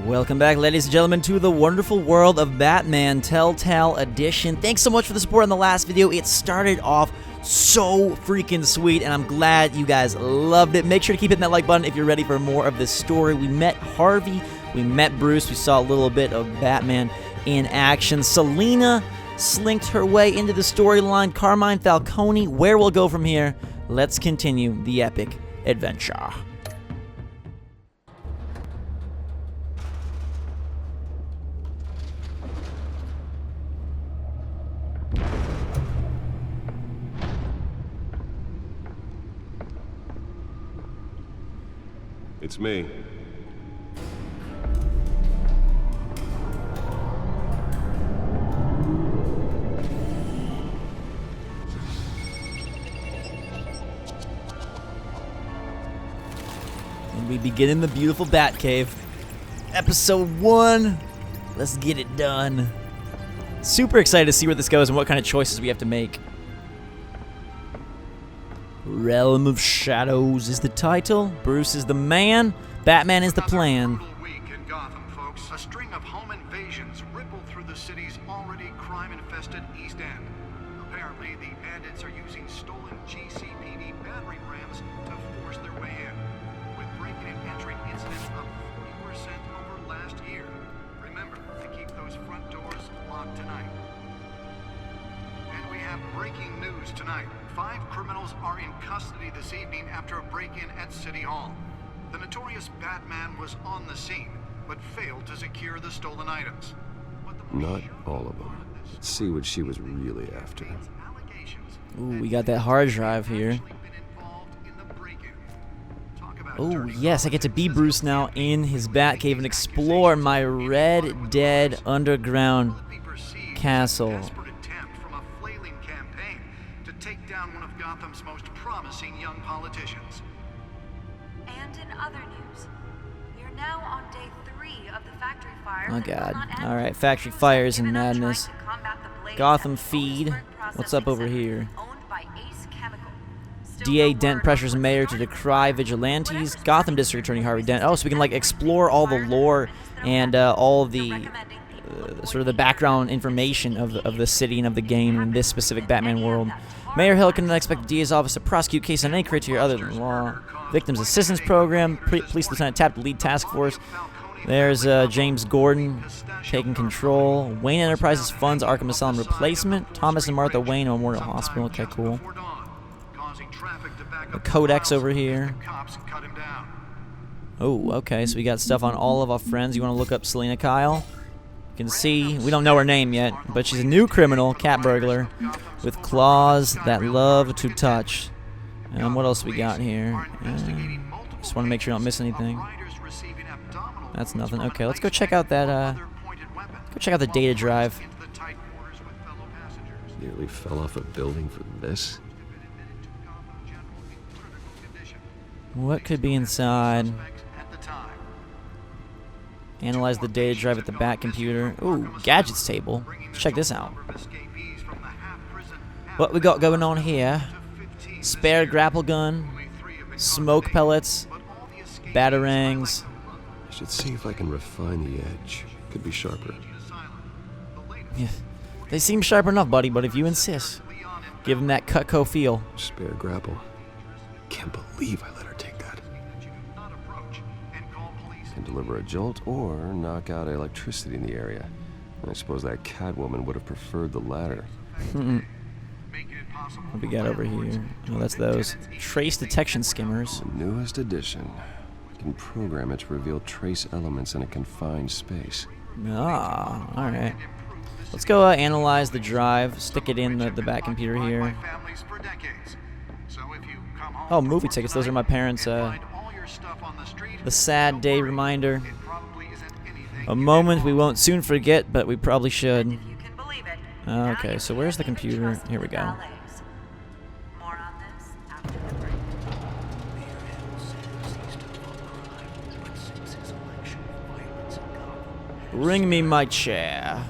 Welcome back, ladies and gentlemen, to the wonderful world of Batman Telltale Edition. Thanks so much for the support on the last video. It started off so freaking sweet, and I'm glad you guys loved it. Make sure to keep hitting that like button if you're ready for more of this story. We met Harvey, we met Bruce, we saw a little bit of Batman in action. Selina slinked her way into the storyline. Carmine Falcone, where we'll go from here. Let's continue the epic adventure. It's me. And we begin in the beautiful Batcave. Episode 1. Let's get it done. Super excited to see where this goes and what kind of choices we have to make. Realm of Shadows is the title. Bruce is the man. Batman is the plan. Week in Gotham, folks. A string of home invasions ripple through the city's already crime-infested East End. Apparently, the bandits are using stolen GCPD battering rams to force their way in, with breaking and entering incidents up 40% over last year. Remember to keep those front doors locked tonight. And we have breaking news tonight. 5 criminals are in custody this evening after a break-in at City Hall. The notorious Batman was on the scene, but failed to secure the stolen items. Not all of them. Let's see what she was really after. Ooh, we got that hard drive here. Oh, yes, I get to be Bruce now in his Batcave and explore my Red Dead underground castle. Gotham's most promising young politicians. And in other news, we're now on day 3 of the factory fire. Oh god. Alright, factory fires and madness. Gotham feed. What's up over here? DA Dent pressures mayor to decry vigilantes. Gotham District Attorney Harvey Dent. Oh, so we can like explore all the lore and all of the sort of the background information of the city and of the game in this specific Batman world. Mayor Hill cannot expect the DA's office to prosecute case on any criteria other than law. Victims Assistance Program. Police Lieutenant tapped the lead task force. There's James Gordon taking control. Wayne Enterprises funds Arkham Asylum replacement. Thomas and Martha Wayne Memorial Hospital. Okay, cool. The Codex over here. Oh, okay, so we got stuff on all of our friends. You want to look up Selina Kyle? You can see, we don't know her name yet, but she's a new criminal, cat burglar, with claws that love to touch. And what else we got here? Just want to make sure I don't miss anything. That's nothing. Okay, let's go check out that, go check out the data drive. Nearly fell off a building for this. What could be inside? Analyze the data drive at the Bat computer. Ooh, gadgets table. Let's check this out. What we got going on here? Spare grapple gun, smoke pellets, batarangs. I should see if I can refine the edge. Could be sharper. Yeah, they seem sharp enough, buddy, but if you insist, give them that Cutco feel. Spare grapple. Can't believe I let her take that. Can deliver a jolt or knock out electricity in the area. I suppose that Catwoman would have preferred the latter. What we got over here? Oh, that's those. Trace detection skimmers. The newest edition. Can program it to reveal trace elements in a confined space. Ah, alright. Let's go analyze the drive. Stick it in the back computer here. Oh, movie tickets. Those are my parents' the sad day reminder. A moment we won't soon forget, but we probably should. Okay, so where's the computer? Here we go. Bring me my chair.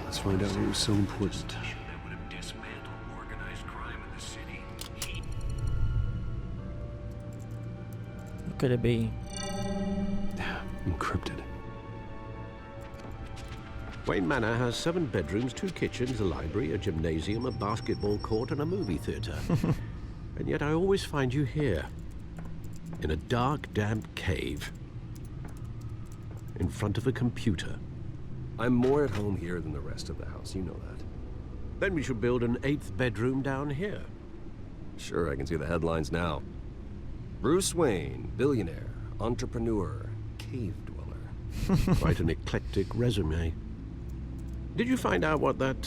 Let's find out what was so important. What could it be? Encrypted. Wayne Manor has 7 bedrooms, 2 kitchens, a library, a gymnasium, a basketball court, and a movie theater. And yet I always find you here, in a dark, damp cave, in front of a computer. I'm more at home here than the rest of the house, you know that. Then we should build an 8th bedroom down here. Sure, I can see the headlines now. Bruce Wayne, billionaire, entrepreneur, cave dweller. Quite an eclectic resume. Did you find out what that,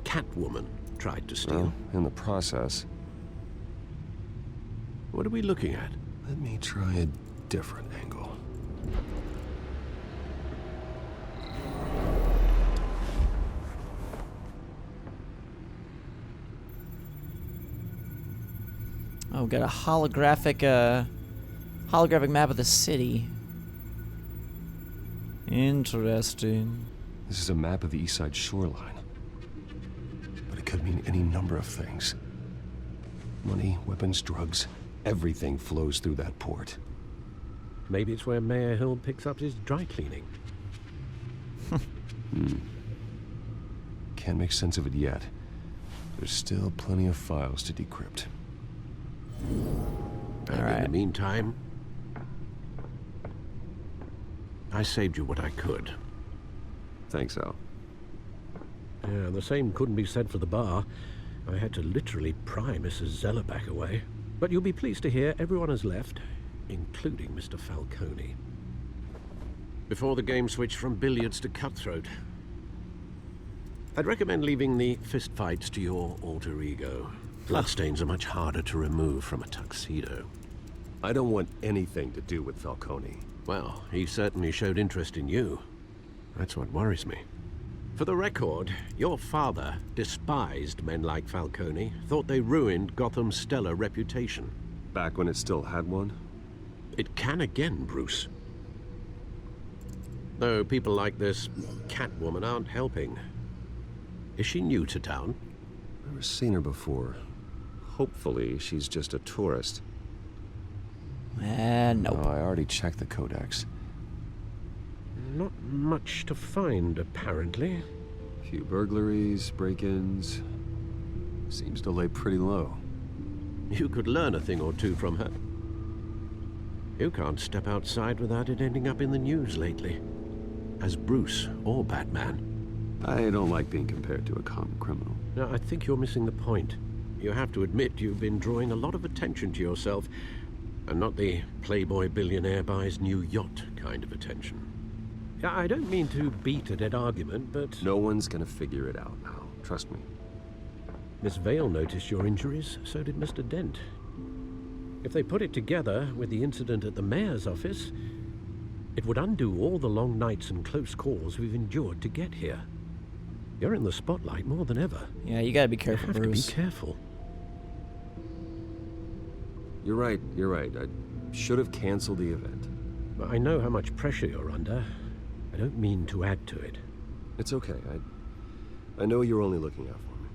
CATWOMAN tried to steal? Well, in the process. What are we looking at? Let me try a different angle. Oh, we got a holographic map of the city. Interesting. This is a map of the east side shoreline. But it could mean any number of things. Money, weapons, drugs, everything flows through that port. Maybe it's where Mayor Hill picks up his dry cleaning. Can't make sense of it yet. There's still plenty of files to decrypt. And in the meantime, I saved you what I could. Thanks, Al. Yeah, the same couldn't be said for the bar. I had to literally pry Mrs. Zeller back away. But you'll be pleased to hear everyone has left, including Mr. Falcone. Before the game switched from billiards to cutthroat. I'd recommend leaving the fistfights to your alter ego. Bloodstains are much harder to remove from a tuxedo. I don't want anything to do with Falcone. Well, he certainly showed interest in you. That's what worries me. For the record, your father despised men like Falcone, thought they ruined Gotham's stellar reputation. Back when it still had one? It can again, Bruce. Though people like this Catwoman aren't helping. Is she new to town? Never seen her before. Hopefully, she's just a tourist. Nope. Oh, I already checked the codex. Not much to find, apparently. A few burglaries, break-ins. Seems to lay pretty low. You could learn a thing or two from her. You can't step outside without it ending up in the news lately. As Bruce or Batman. I don't like being compared to a common criminal. Now, I think you're missing the point. You have to admit you've been drawing a lot of attention to yourself, and not the playboy billionaire buys new yacht kind of attention. I don't mean to beat a dead argument, but... No one's gonna figure it out now. Trust me. Miss Vale noticed your injuries, so did Mr. Dent. If they put it together with the incident at the mayor's office, it would undo all the long nights and close calls we've endured to get here. You're in the spotlight more than ever. Yeah, you gotta be careful, You have Bruce. to be careful. You're right. I should have canceled the event. I know how much pressure you're under. I don't mean to add to it. It's okay. I know you're only looking out for me.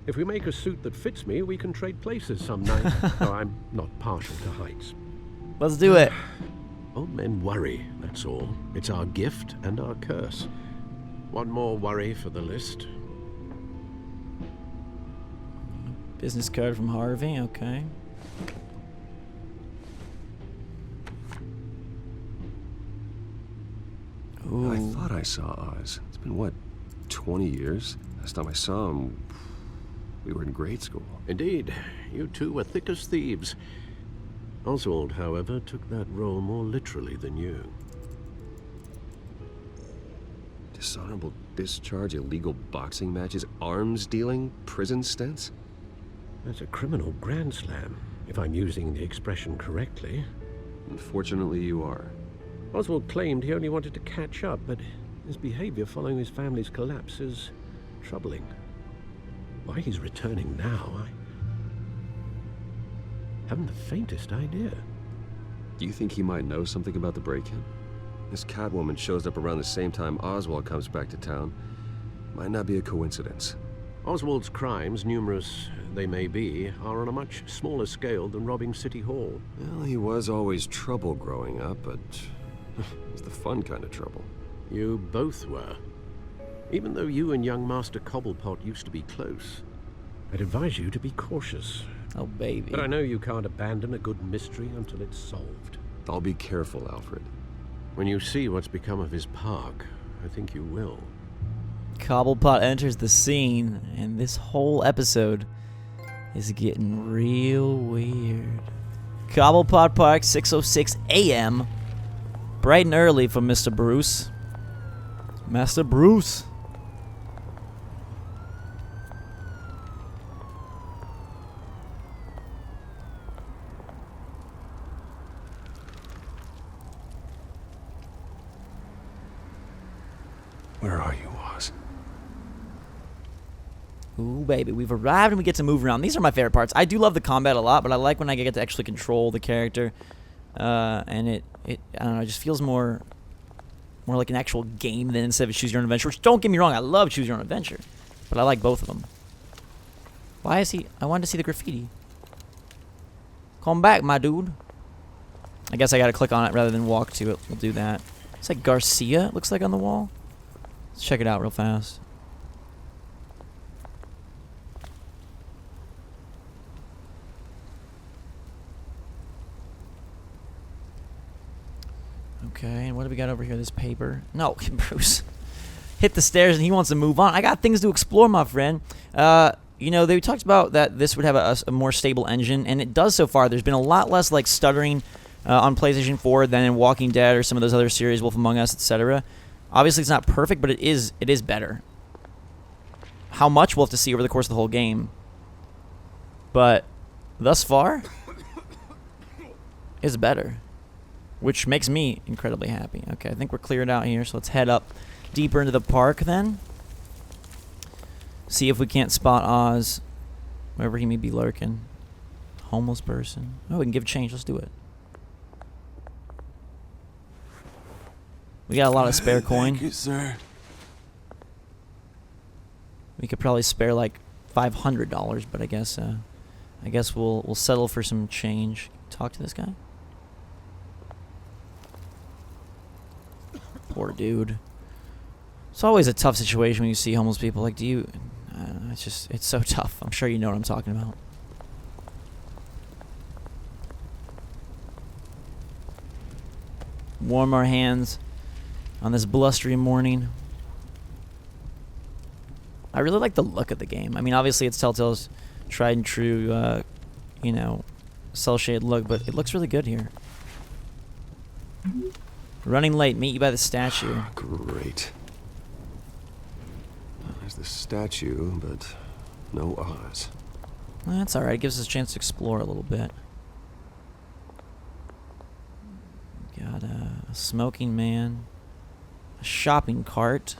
If we make a suit that fits me, we can trade places some night. Though I'm not partial to heights. Let's do it. Old men worry, that's all. It's our gift and our curse. One more worry for the list. Business card from Harvey, okay. Ooh. I thought I saw Oz. It's been, what, 20 years? Last time I saw him, we were in grade school. Indeed, you two were thick as thieves. Oswald, however, took that role more literally than you. Dishonorable discharge, illegal boxing matches, arms dealing, prison stints? That's a criminal grand slam, if I'm using the expression correctly. Unfortunately, you are. Oswald claimed he only wanted to catch up, but his behavior following his family's collapse is troubling. Why he's returning now, I haven't the faintest idea. Do you think he might know something about the break-in? This Catwoman shows up around the same time Oswald comes back to town. Might not be a coincidence. Oswald's crimes, numerous they may be, are on a much smaller scale than robbing City Hall. Well, he was always trouble growing up, but It's the fun kind of trouble. You both were. Even though you and young Master Cobblepot used to be close, I'd advise you to be cautious. Oh, baby. But I know you can't abandon a good mystery until it's solved. I'll be careful, Alfred. When you see what's become of his park, I think you will. Cobblepot enters the scene, and this whole episode is getting real weird. Cobblepot Park, 6:06 a.m. Bright and early for Mr. Bruce. Master Bruce. Where are you, Oz? Ooh, baby, we've arrived and we get to move around. These are my favorite parts. I do love the combat a lot, but I like when I get to actually control the character. And it I don't know, it just feels more like an actual game than instead of Choose Your Own Adventure. Which, don't get me wrong, I love Choose Your Own Adventure. But I like both of them. Why is he... I wanted to see the graffiti. Come back, my dude. I guess I gotta click on it rather than walk to it. We'll do that. It's like Garcia, it looks like, on the wall. Let's check it out real fast. Okay, and what do we got over here? This paper. No, Bruce. Hit the stairs and he wants to move on. I got things to explore, my friend. You know, they talked about that this would have a more stable engine, and it does so far. There's been a lot less, like, stuttering on PlayStation 4 than in Walking Dead or some of those other series, Wolf Among Us, etc. Obviously, it's not perfect, but it is better. How much, we'll have to see over the course of the whole game. But thus far, it's better. Which makes me incredibly happy. Okay, I think we're cleared out here, so let's head up deeper into the park then. See if we can't spot Oz, wherever he may be lurking. Homeless person. Oh, we can give change. Let's do it. We got a lot of spare coin. Thank you, sir. We could probably spare like $500, but I guess we'll settle for some change. Talk to this guy. Poor dude. It's always a tough situation when you see homeless people. Like, do you... it's so tough. I'm sure you know what I'm talking about. Warm our hands on this blustery morning. I really like the look of the game. I mean, obviously it's Telltale's tried and true, you know, cel-shaded look, but it looks really good here. Running late. Meet you by the statue. Great. There's the statue, but no Oz. Well, that's alright. It gives us a chance to explore a little bit. Got a smoking man. A shopping cart.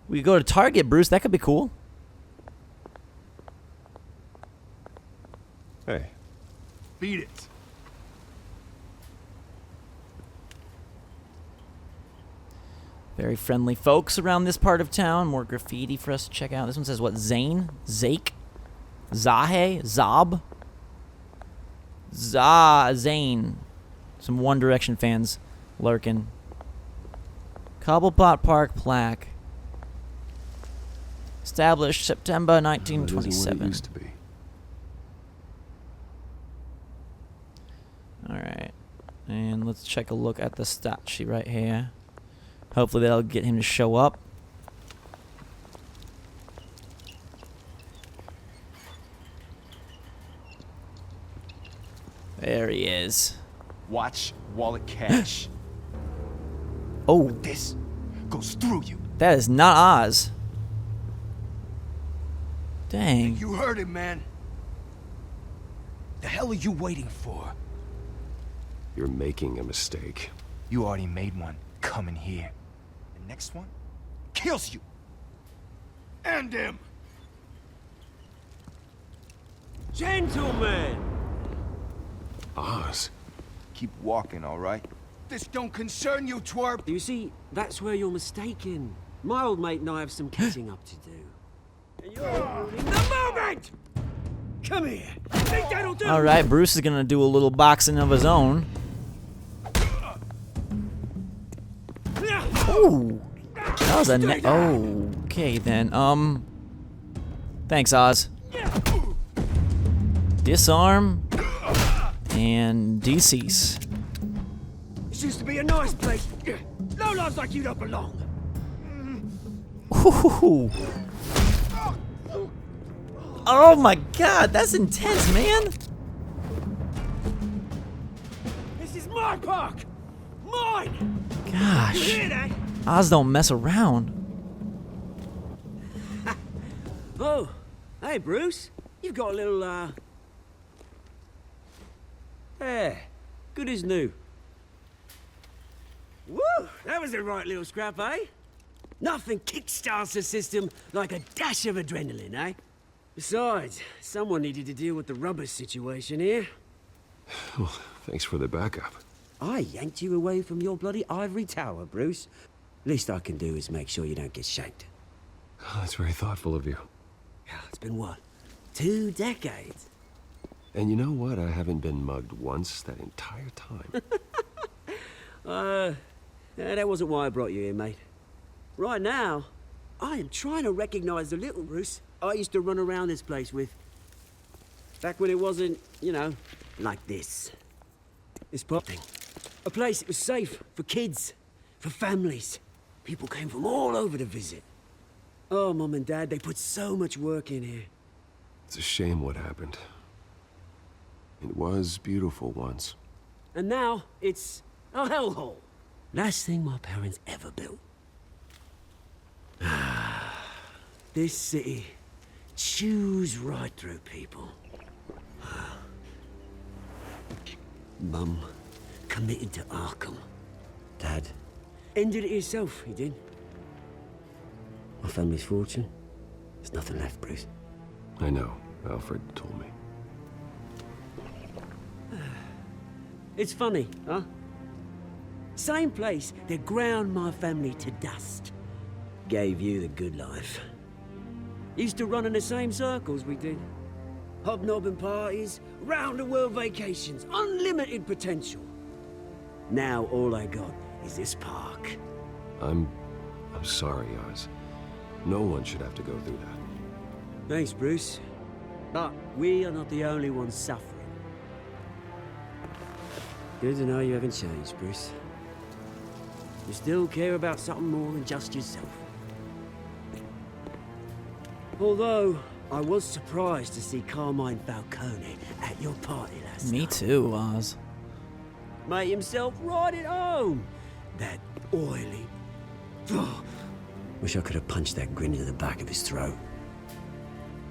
We could go to Target, Bruce. That could be cool. Hey. Beat it. Very friendly folks around this part of town. More graffiti for us to check out. This one says what? Zane? Zake? Zahe? Zob? Zane. Some One Direction fans lurking. Cobblepot Park plaque. Established September It isn't 1927. what it used to be. Alright. And let's check a look at the stat sheet right here. Hopefully that'll get him to show up. There he is. Watch wallet cash. Oh, This goes through you. that is not Oz. Dang. You heard it, man. The hell are you waiting for? You're making a mistake. You already made one coming here. The next one kills you. And him. Gentlemen! Oz. Keep walking, all right? This don't concern you, twerp. You see, that's where you're mistaken. My old mate and I have some catching up to do. And you're ruining the moment! Come here. Think that'll do? All right, Bruce is gonna do a little boxing of his own. Ooh, that was a okay then. Thanks, Oz. Disarm and decease. This used to be a nice place. No lives like you don't belong. Ooh. Oh my God, that's intense, man. This is my park. Mine. Gosh, You hear that? Oz don't mess around. Oh, hey Bruce. You've got a little yeah, good as new. Woo! That was a right little scrap, eh? Nothing kickstarts the system like a dash of adrenaline, eh? Besides, someone needed to deal with the rubber situation here. Well, thanks for the backup. I yanked you away from your bloody ivory tower, Bruce. Least I can do is make sure you don't get shanked. Oh, that's very thoughtful of you. It's been what? 2 decades? And you know what? I haven't been mugged once that entire time. That wasn't why I brought you here, mate. Right now, I am trying to recognize the little Bruce I used to run around this place with. Back when it wasn't, you know, like this. This pop thing. A place that was safe for kids, for families. People came from all over to visit. Oh, Mum and Dad, they put so much work in here. It's a shame what happened. It was beautiful once. And now, it's a hellhole. Last thing my parents ever built. This city chews right through people. Mum committed to Arkham. Dad ended it himself, he did. My family's fortune, there's nothing left, Bruce. I know. Alfred told me. It's funny, huh? Same place that ground my family to dust. Gave you the good life. Used to run in the same circles we did. Hobnobbing parties, round-the-world vacations, unlimited potential. Now all I got is this park. I'm sorry, Oz. No one should have to go through that. Thanks, Bruce. But we are not the only ones suffering. Good to know you haven't changed, Bruce. You still care about something more than just yourself. Although, I was surprised to see Carmine Falcone at your party last Me night. too, Oz. Made himself right at home. That oily... Wish I could have punched that grin into the back of his throat.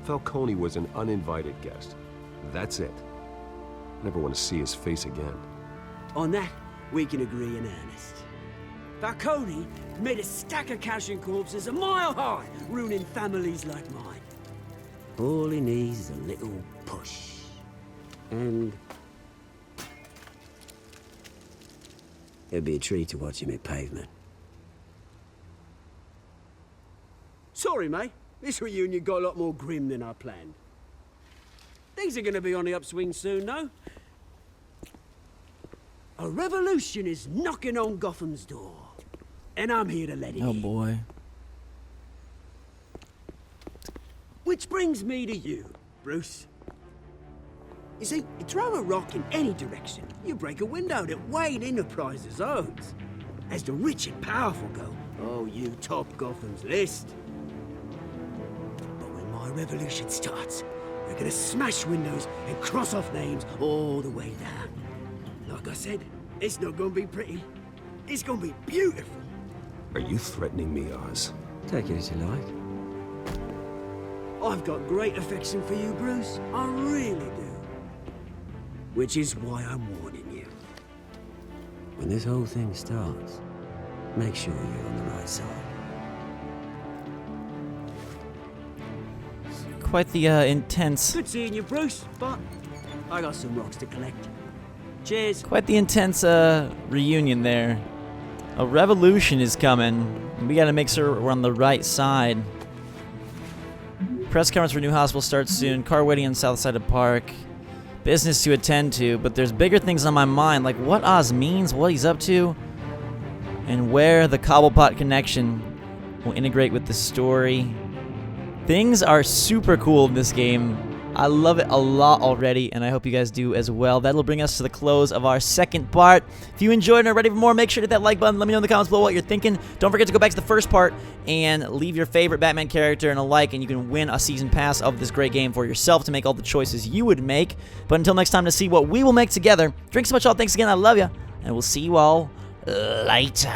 Falcone was an uninvited guest. That's it. Never want to see his face again. On that, we can agree in earnest. Falcone made a stack of cash and corpses a mile high, ruining families like mine. All he needs is a little push. And... it'd be a treat to watch him hit pavement. Sorry, mate. This reunion got a lot more grim than I planned. Things are gonna be on the upswing soon, though. A revolution is knocking on Gotham's door. And I'm here to let it Oh in. boy. Which brings me to you, Bruce. You see, you throw a rock in any direction, you break a window that Wayne Enterprises owns. As the rich and powerful go, oh, you top Gotham's list. But when my revolution starts, we're gonna smash windows and cross off names all the way down. Like I said, it's not gonna be pretty. It's gonna be beautiful. Are you threatening me, Oz? Take it as you like. I've got great affection for you, Bruce. I really do. Which is why I'm warning you. When this whole thing starts, make sure you're on the right side. Quite the intense. Good seeing you, Bruce, but I got some rocks to collect. Cheers. Quite the intense reunion there. A revolution is coming. We gotta make sure we're on the right side. Press conference for new hospital starts soon. Car waiting on the south side of park. Business to attend to, but there's bigger things on my mind, like what Oz means, what he's up to, and where the Cobblepot connection will integrate with the story. Things are super cool in this game. I love it a lot already, and I hope you guys do as well. That'll bring us to the close of our second part. If you enjoyed and are ready for more, make sure to hit that like button. Let me know in the comments below what you're thinking. Don't forget to go back to the first part and leave your favorite Batman character and a like, and you can win a season pass of this great game for yourself to make all the choices you would make. But until next time to see what we will make together, drink so much all. Thanks again. I love you, and we'll see you all later.